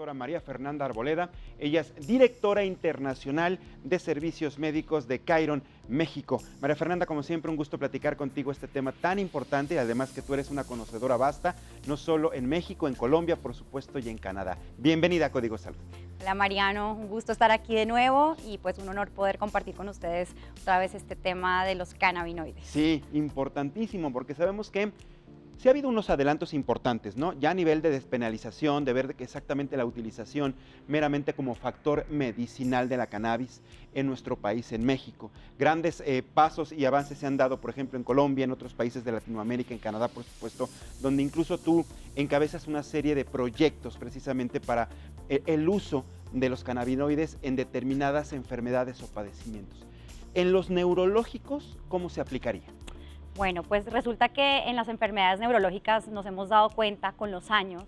doctora María Fernanda Arboleda. Ella es directora internacional de servicios médicos de Khiron, México. María Fernanda, como siempre, un gusto platicar contigo este tema tan importante y además que tú eres una conocedora vasta, no solo en México, en Colombia, por supuesto, y en Canadá. Bienvenida a Código Salud. Hola Mariano, un gusto estar aquí de nuevo y pues un honor poder compartir con ustedes otra vez este tema de los cannabinoides. Sí, importantísimo, porque sabemos que sí ha habido unos adelantos importantes, ¿no? Ya a nivel de despenalización, de ver exactamente la utilización meramente como factor medicinal de la cannabis en nuestro país, en México. Grandes pasos y avances se han dado, por ejemplo, en Colombia, en otros países de Latinoamérica, en Canadá, por supuesto, donde incluso tú encabezas una serie de proyectos precisamente para el uso de los cannabinoides en determinadas enfermedades o padecimientos. En los neurológicos, ¿cómo se aplicaría? Bueno, pues resulta que en las enfermedades neurológicas nos hemos dado cuenta con los años,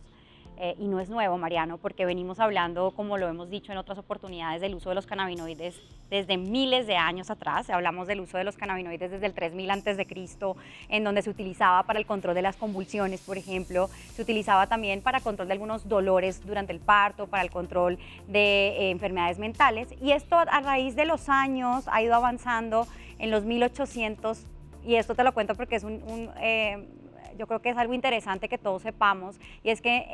y no es nuevo, Mariano, porque venimos hablando, como lo hemos dicho en otras oportunidades, del uso de los cannabinoides desde miles de años atrás. Hablamos del uso de los cannabinoides desde el 3000 a.C., en donde se utilizaba para el control de las convulsiones, por ejemplo. Se utilizaba también para control de algunos dolores durante el parto, para el control de enfermedades mentales. Y esto a raíz de los años ha ido avanzando en los 1800. Y esto te lo cuento porque es yo creo que es algo interesante que todos sepamos, y es que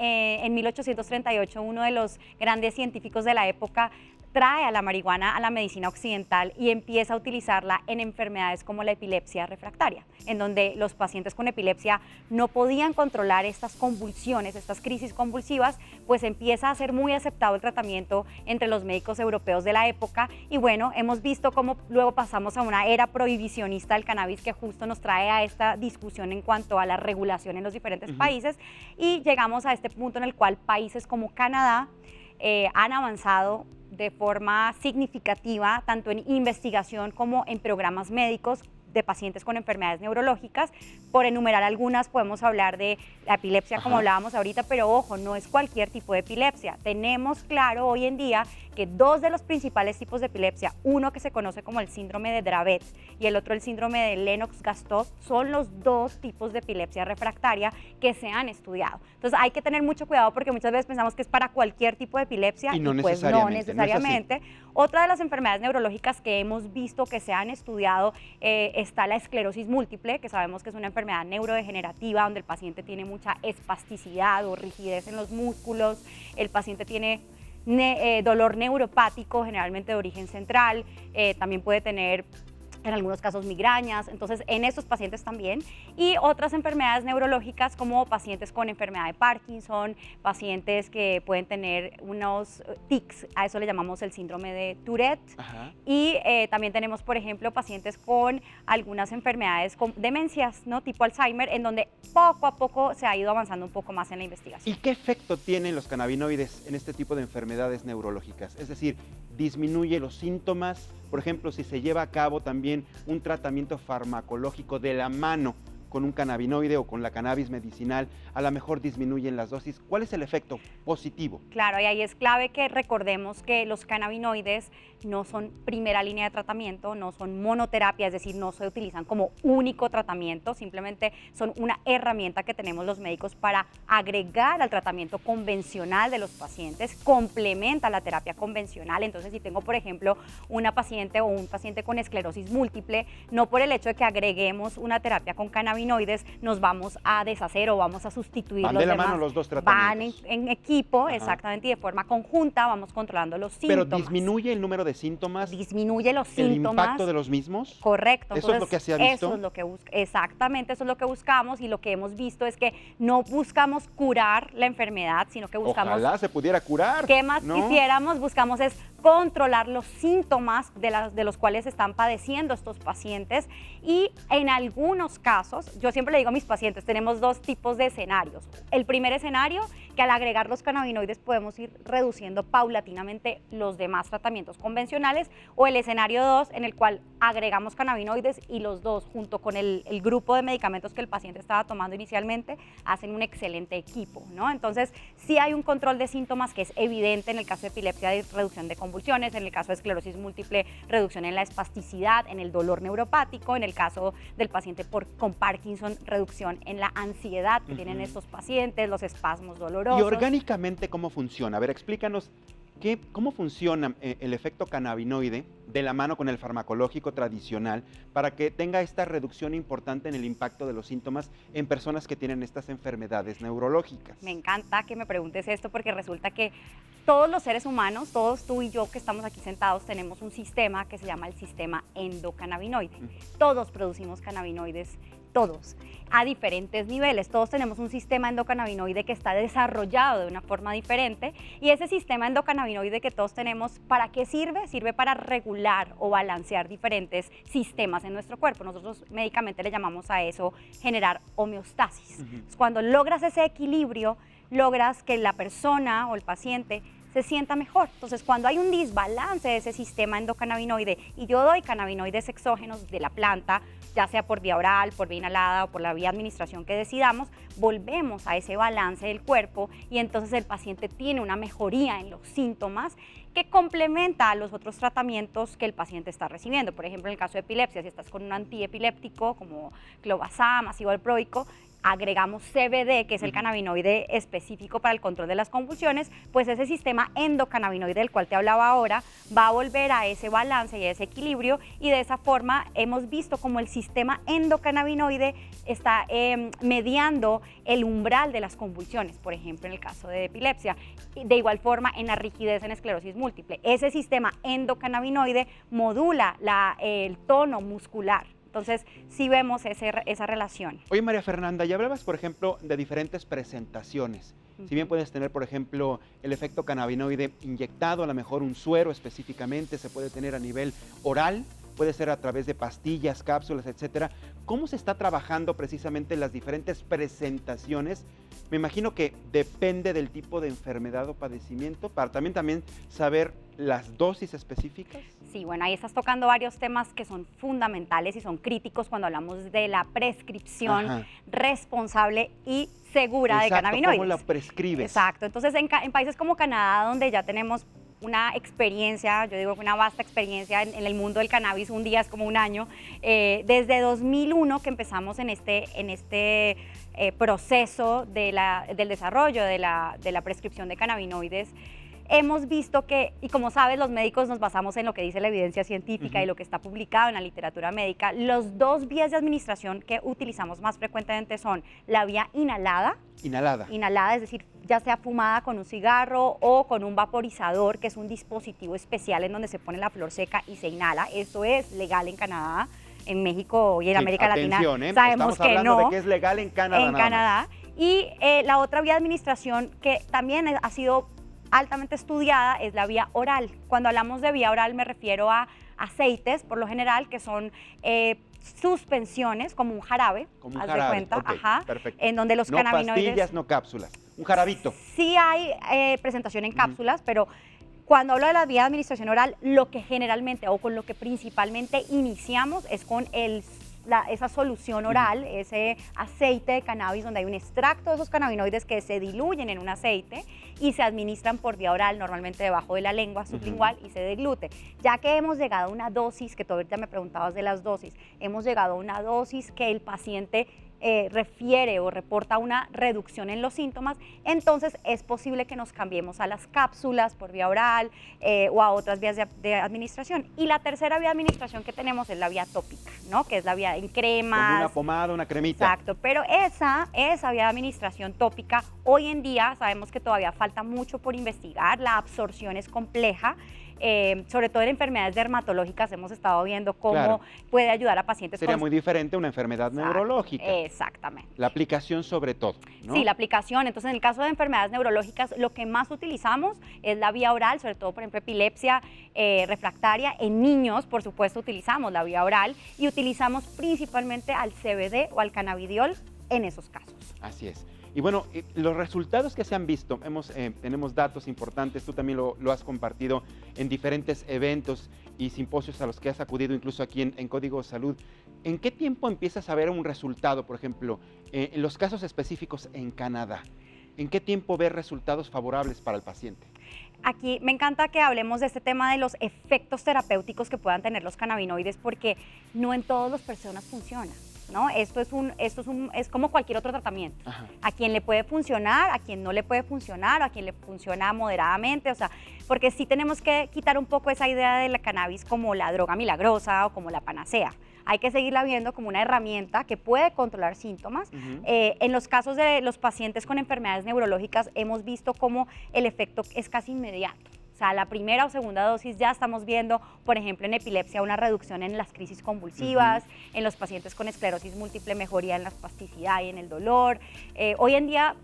en 1838 uno de los grandes científicos de la época trae a la marihuana a la medicina occidental y empieza a utilizarla en enfermedades como la epilepsia refractaria, en donde los pacientes con epilepsia no podían controlar estas convulsiones, estas crisis convulsivas, pues empieza a ser muy aceptado el tratamiento entre los médicos europeos de la época. Y bueno, hemos visto cómo luego pasamos a una era prohibicionista del cannabis que justo nos trae a esta discusión en cuanto a la regulación en los diferentes países, y llegamos a este punto en el cual países como Canadá han avanzado de forma significativa, tanto en investigación como en programas médicos de pacientes con enfermedades neurológicas. Por enumerar algunas, podemos hablar de la epilepsia, como hablábamos ahorita, pero ojo, no es cualquier tipo de epilepsia. Tenemos claro hoy en día que dos de los principales tipos de epilepsia, uno que se conoce como el síndrome de Dravet y el otro el síndrome de Lennox-Gastaut, son los dos tipos de epilepsia refractaria que se han estudiado. Entonces hay que tener mucho cuidado porque muchas veces pensamos que es para cualquier tipo de epilepsia y no pues necesariamente, no necesariamente. Otra de las enfermedades neurológicas que hemos visto que se han estudiado está la esclerosis múltiple, que sabemos que es una enfermedad neurodegenerativa donde el paciente tiene mucha espasticidad o rigidez en los músculos, el paciente tiene dolor neuropático, generalmente de origen central, también puede tener en algunos casos migrañas, entonces en estos pacientes también. Y otras enfermedades neurológicas como pacientes con enfermedad de Parkinson, pacientes que pueden tener unos tics, a eso le llamamos el síndrome de Tourette. Y también tenemos, por ejemplo, pacientes con algunas enfermedades con demencias, ¿no? Tipo Alzheimer, en donde poco a poco se ha ido avanzando un poco más en la investigación. ¿Y qué efecto tienen los cannabinoides en este tipo de enfermedades neurológicas? Es decir, ¿disminuye los síntomas? Por ejemplo, si se lleva a cabo también un tratamiento farmacológico de la mano con un cannabinoide o con la cannabis medicinal, a lo mejor disminuyen las dosis. ¿Cuál es el efecto positivo? Claro, y ahí es clave que recordemos que los cannabinoides no son primera línea de tratamiento, no son monoterapia, es decir, no se utilizan como único tratamiento, simplemente son una herramienta que tenemos los médicos para agregar al tratamiento convencional de los pacientes, complementa la terapia convencional. Entonces, si tengo, por ejemplo, una paciente o un paciente con esclerosis múltiple, no por el hecho de que agreguemos una terapia con cannabinoides nos vamos a deshacer o vamos a sustituir los demás. Van de la mano los dos tratamientos. Van en equipo, exactamente, y de forma conjunta vamos controlando los síntomas. ¿Pero disminuye el número de síntomas? Disminuye los síntomas. ¿El impacto de los mismos? Correcto. ¿Eso es lo que se ha visto? Eso es lo que exactamente, eso es lo que buscamos, y lo que hemos visto es que no buscamos curar la enfermedad, sino que buscamos... Ojalá se pudiera curar. ¿Qué más quisiéramos? Buscamos es controlar los síntomas de los cuales están padeciendo estos pacientes, y en algunos casos, yo siempre le digo a mis pacientes, tenemos dos tipos de escenarios. El primer escenario, que al agregar los cannabinoides podemos ir reduciendo paulatinamente los demás tratamientos convencionales, o el escenario 2, en el cual agregamos cannabinoides y los dos, junto con el grupo de medicamentos que el paciente estaba tomando inicialmente, hacen un excelente equipo, ¿no? Entonces, sí hay un control de síntomas que es evidente en el caso de epilepsia, de reducción de convulsiones, convulsiones, en el caso de esclerosis múltiple, reducción en la espasticidad, en el dolor neuropático, en el caso del paciente con Parkinson, reducción en la ansiedad que tienen estos pacientes, los espasmos dolorosos. ¿Y orgánicamente cómo funciona? A ver, explícanos cómo funciona el efecto cannabinoide de la mano con el farmacológico tradicional para que tenga esta reducción importante en el impacto de los síntomas en personas que tienen estas enfermedades neurológicas. Me encanta que me preguntes esto porque resulta que todos los seres humanos, todos tú y yo que estamos aquí sentados, tenemos un sistema que se llama el sistema endocannabinoide. Todos producimos cannabinoides, todos, a diferentes niveles. Todos tenemos un sistema endocannabinoide que está desarrollado de una forma diferente, y ese sistema endocannabinoide que todos tenemos, ¿para qué sirve? Sirve para regular o balancear diferentes sistemas en nuestro cuerpo. Nosotros médicamente le llamamos a eso generar homeostasis. Cuando logras ese equilibrio, logras que la persona o el paciente se sienta mejor. Entonces, cuando hay un desbalance de ese sistema endocannabinoide y yo doy cannabinoides exógenos de la planta, ya sea por vía oral, por vía inhalada o por la vía administración que decidamos, volvemos a ese balance del cuerpo y entonces el paciente tiene una mejoría en los síntomas que complementa a los otros tratamientos que el paciente está recibiendo. Por ejemplo, en el caso de epilepsia, si estás con un antiepiléptico como clobazam, ácido valproico, agregamos CBD, que es el cannabinoide específico para el control de las convulsiones, pues ese sistema endocannabinoide del cual te hablaba ahora va a volver a ese balance y a ese equilibrio, y de esa forma hemos visto como el sistema endocannabinoide está mediando el umbral de las convulsiones, por ejemplo en el caso de epilepsia. De igual forma en la rigidez en esclerosis múltiple, ese sistema endocannabinoide modula el tono muscular. Entonces, sí vemos esa relación. Oye, María Fernanda, ya hablabas, por ejemplo, de diferentes presentaciones. Si bien puedes tener, por ejemplo, el efecto cannabinoide inyectado, a lo mejor un suero específicamente, se puede tener a nivel oral, puede ser a través de pastillas, cápsulas, etcétera. ¿Cómo se está trabajando precisamente las diferentes presentaciones? Me imagino que depende del tipo de enfermedad o padecimiento, para también saber las dosis específicas. Sí, bueno, ahí estás tocando varios temas que son fundamentales y son críticos cuando hablamos de la prescripción responsable y segura de cannabinoides. ¿Cómo la prescribes? Exacto, entonces en países como Canadá, donde ya tenemos una experiencia, yo digo una vasta experiencia en el mundo del cannabis, un día es como un año, desde 2001 que empezamos en este proceso del desarrollo de la prescripción de cannabinoides. Hemos visto que, y como sabes, los médicos nos basamos en lo que dice la evidencia científica y lo que está publicado en la literatura médica. Los dos vías de administración que utilizamos más frecuentemente son la vía inhalada. Inhalada, es decir, ya sea fumada con un cigarro o con un vaporizador, que es un dispositivo especial en donde se pone la flor seca y se inhala. Eso es legal en Canadá. En México y en América Latina sabemos estamos hablando que no. de que es legal en Canadá. En Canadá. Y la otra vía de administración que también ha sido altamente estudiada es la vía oral. Cuando hablamos de vía oral me refiero a aceites, por lo general, que son suspensiones, como un jarabe, como un haz jarabe. de cuenta, Okay, perfecto. en donde los cannabinoides... No pastillas, no cápsulas, un jarabito. Sí hay presentación en cápsulas, pero cuando hablo de la vía de administración oral, lo que generalmente o con lo que principalmente iniciamos es con esa solución oral, ese aceite de cannabis donde hay un extracto de esos cannabinoides que se diluyen en un aceite y se administran por vía oral, normalmente debajo de la lengua sublingual, y se deglute. Ya que hemos llegado a una dosis, que tú ahorita me preguntabas de las dosis, hemos llegado a una dosis que el paciente refiere o reporta una reducción en los síntomas, entonces es posible que nos cambiemos a las cápsulas por vía oral o a otras vías de administración. Y la tercera vía de administración que tenemos es la vía tópica, ¿no? Que es la vía en cremas. Como una pomada, una cremita. Exacto, pero esa vía de administración tópica, hoy en día sabemos que todavía falta mucho por investigar, la absorción es compleja. Sobre todo en enfermedades dermatológicas hemos estado viendo cómo puede ayudar a pacientes. Sería muy diferente una enfermedad neurológica. Exactamente. La aplicación sobre todo, ¿no? Sí, la aplicación. Entonces, en el caso de enfermedades neurológicas, lo que más utilizamos es la vía oral, sobre todo, por ejemplo, epilepsia refractaria. En niños, por supuesto, utilizamos la vía oral y utilizamos principalmente al CBD o al cannabidiol en esos casos. Así es. Y bueno, los resultados que se han visto, tenemos datos importantes, tú también lo has compartido en diferentes eventos y simposios a los que has acudido, incluso aquí en Código Salud. ¿En qué tiempo empiezas a ver un resultado, por ejemplo, en los casos específicos en Canadá? ¿En qué tiempo ves resultados favorables para el paciente? aquí me encanta que hablemos de este tema de los efectos terapéuticos que puedan tener los cannabinoides, porque no en todas las personas funciona, ¿no? Es como cualquier otro tratamiento. Ajá. A quien le puede funcionar, a quien no le puede funcionar, a quien le funciona moderadamente, o sea, porque sí tenemos que quitar un poco esa idea de la cannabis como la droga milagrosa o como la panacea. Hay que seguirla viendo como una herramienta que puede controlar síntomas. En los casos de los pacientes con enfermedades neurológicas hemos visto cómo el efecto es casi inmediato. O sea, la primera o segunda dosis ya estamos viendo, por ejemplo, en epilepsia, una reducción en las crisis convulsivas, en los pacientes con esclerosis múltiple, mejoría en la espasticidad y en el dolor. Hoy en día,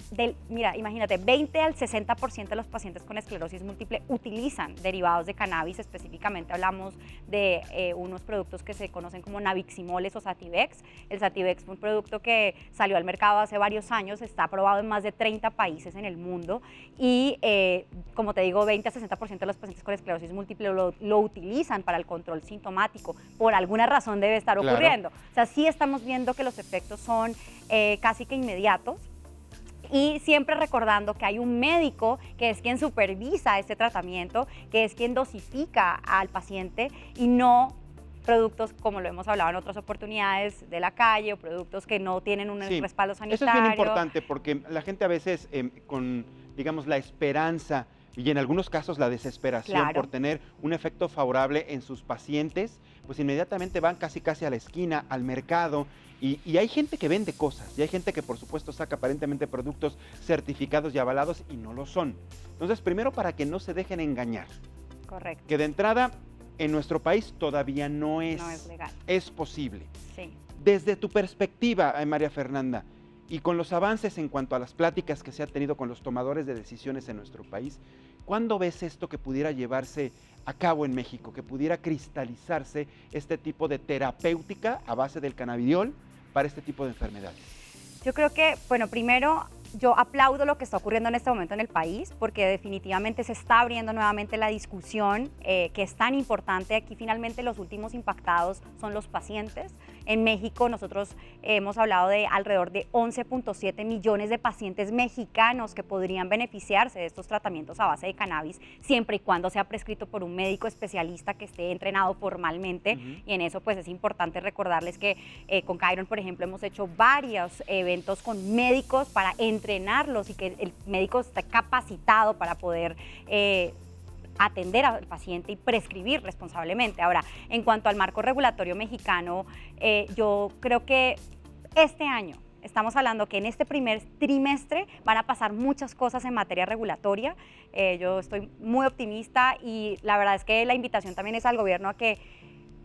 mira, imagínate, 20 al 60% de los pacientes con esclerosis múltiple utilizan derivados de cannabis. Específicamente hablamos de unos productos que se conocen como nabiximoles o Sativex. El Sativex fue un producto que salió al mercado hace varios años, está aprobado en más de 30 países en el mundo y, como te digo, 20 a 60% de los pacientes con esclerosis múltiple lo utilizan para el control sintomático. Por alguna razón debe estar ocurriendo. O sea, sí estamos viendo que los efectos son casi que inmediatos. Y siempre recordando que hay un médico que es quien supervisa este tratamiento, que es quien dosifica al paciente y no productos, como lo hemos hablado en otras oportunidades, de la calle o productos que no tienen un respaldo sanitario. Eso es bien importante porque la gente a veces con, digamos, la esperanza y en algunos casos la desesperación por tener un efecto favorable en sus pacientes, pues inmediatamente van casi a la esquina, al mercado, y hay gente que vende cosas, y hay gente que por supuesto saca aparentemente productos certificados y avalados y no lo son. Entonces, primero para que no se dejen engañar. Correcto. Que de entrada, en nuestro país todavía no es legal. Es posible. Sí. Desde tu perspectiva, María Fernanda, y con los avances en cuanto a las pláticas que se ha tenido con los tomadores de decisiones en nuestro país, ¿cuándo ves esto que pudiera llevarse a cabo en México, que pudiera cristalizarse este tipo de terapéutica a base del cannabidiol para este tipo de enfermedades? Yo creo que, bueno, primero yo aplaudo lo que está ocurriendo en este momento en el país, porque definitivamente se está abriendo nuevamente la discusión que es tan importante. Aquí finalmente los últimos impactados son los pacientes. En México nosotros hemos hablado de alrededor de 11.7 millones de pacientes mexicanos que podrían beneficiarse de estos tratamientos a base de cannabis, siempre y cuando sea prescrito por un médico especialista que esté entrenado formalmente. Y en eso pues es importante recordarles que con Khiron, por ejemplo, hemos hecho varios eventos con médicos para entrenarlos y que el médico esté capacitado para poder atender al paciente y prescribir responsablemente. Ahora, en cuanto al marco regulatorio mexicano, yo creo que este año estamos hablando que en este primer trimestre van a pasar muchas cosas en materia regulatoria. Yo estoy muy optimista y la verdad es que la invitación también es al gobierno a que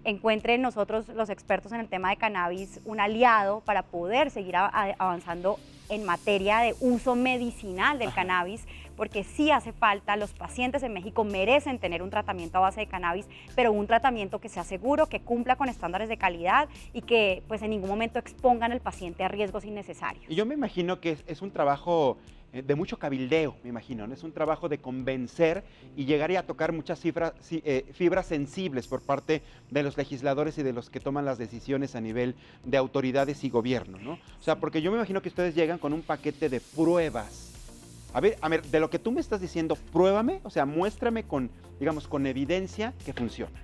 encuentre en nosotros, los expertos en el tema de cannabis, un aliado para poder seguir avanzando en materia de uso medicinal del cannabis, porque sí hace falta. Los pacientes en México merecen tener un tratamiento a base de cannabis, pero un tratamiento que sea seguro, que cumpla con estándares de calidad y que pues en ningún momento expongan al paciente a riesgos innecesarios. Y yo me imagino que es un trabajo de mucho cabildeo, me imagino, ¿no? Es un trabajo de convencer y llegar a tocar muchas fibras sensibles por parte de los legisladores y de los que toman las decisiones a nivel de autoridades y gobierno, ¿no? O sea, porque yo me imagino que ustedes llegan con un paquete de pruebas. A ver, de lo que tú me estás diciendo, pruébame, o sea, muéstrame con, digamos, con evidencia que funciona.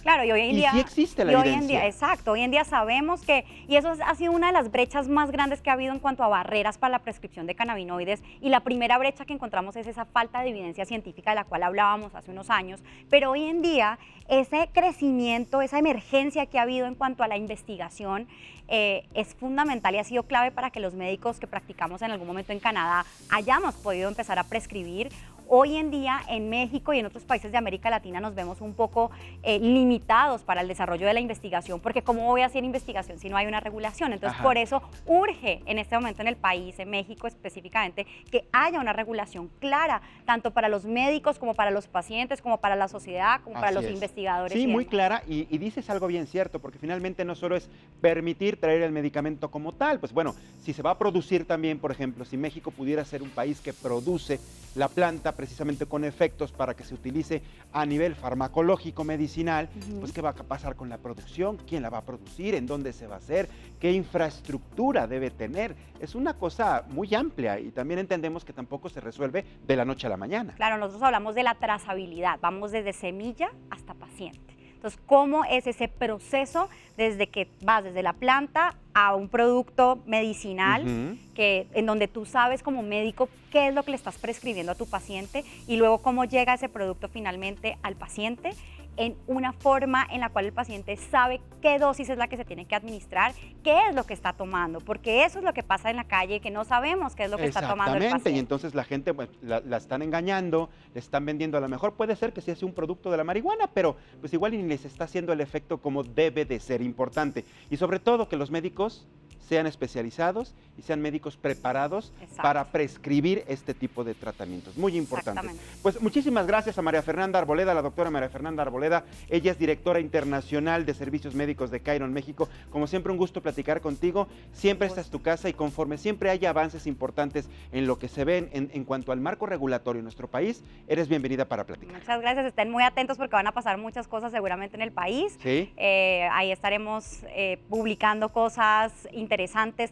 Claro, y hoy en día... sí existe la evidencia. Exacto, hoy en día sabemos que, y eso ha sido una de las brechas más grandes que ha habido en cuanto a barreras para la prescripción de cannabinoides, y la primera brecha que encontramos es esa falta de evidencia científica de la cual hablábamos hace unos años, pero hoy en día ese crecimiento, esa emergencia que ha habido en cuanto a la investigación es fundamental y ha sido clave para que los médicos que practicamos en algún momento en Canadá hayamos podido empezar a prescribir. Hoy en día en México y en otros países de América Latina nos vemos un poco limitados para el desarrollo de la investigación, porque ¿cómo voy a hacer investigación si no hay una regulación? Entonces, por eso urge en este momento en el país, en México específicamente, que haya una regulación clara, tanto para los médicos como para los pacientes, como para la sociedad, como para los investigadores. Sí, muy clara, y dices algo bien cierto, porque finalmente no solo es permitir traer el medicamento como tal, pues bueno, si se va a producir también, por ejemplo, si México pudiera ser un país que produce la planta precisamente con efectos para que se utilice a nivel farmacológico, medicinal, pues ¿qué va a pasar con la producción? ¿Quién la va a producir? ¿En dónde se va a hacer? ¿Qué infraestructura debe tener? Es una cosa muy amplia y también entendemos que tampoco se resuelve de la noche a la mañana. Claro, nosotros hablamos de la trazabilidad, vamos desde semilla hasta paciente. Entonces, ¿cómo es ese proceso desde que vas desde la planta a un producto medicinal en donde tú sabes como médico qué es lo que le estás prescribiendo a tu paciente y luego cómo llega ese producto finalmente al paciente en una forma en la cual el paciente sabe qué dosis es la que se tiene que administrar, qué es lo que está tomando, porque eso es lo que pasa en la calle, que no sabemos qué es lo que está tomando el paciente. Exactamente, y entonces la gente pues, la están engañando, le están vendiendo, a lo mejor puede ser que sí sea un producto de la marihuana, pero pues igual ni les está haciendo el efecto como debe de ser, importante. Y sobre todo que los médicos sean especializados y sean médicos preparados para prescribir este tipo de tratamientos. Muy importante. Pues muchísimas gracias a María Fernanda Arboleda, la doctora María Fernanda Arboleda. Ella es directora internacional de Servicios Médicos de Khiron, México. Como siempre, un gusto platicar contigo. Siempre esta es tu casa y conforme siempre haya avances importantes en lo que se ven en cuanto al marco regulatorio en nuestro país, eres bienvenida para platicar. Muchas gracias. Estén muy atentos porque van a pasar muchas cosas seguramente en el país. ¿Sí? Ahí estaremos publicando cosas interesantes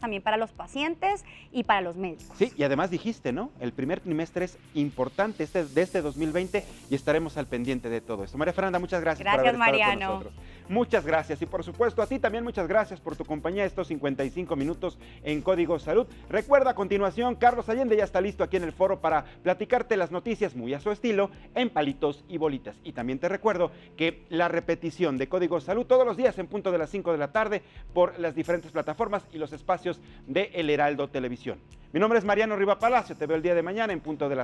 también para los pacientes y para los médicos. Sí, y además dijiste, ¿no? El primer trimestre es importante de este 2020 y estaremos al pendiente de todo esto. María Fernanda, muchas gracias por haber estado con nosotros. Muchas gracias y por supuesto a ti también muchas gracias por tu compañía estos 55 minutos en Código Salud. Recuerda a continuación, Carlos Allende ya está listo aquí en el foro para platicarte las noticias muy a su estilo en palitos y bolitas. Y también te recuerdo que la repetición de Código Salud todos los días en punto de las 5 de la tarde por las diferentes plataformas y los espacios de El Heraldo Televisión. Mi nombre es Mariano Riva Palacio, te veo el día de mañana en punto de las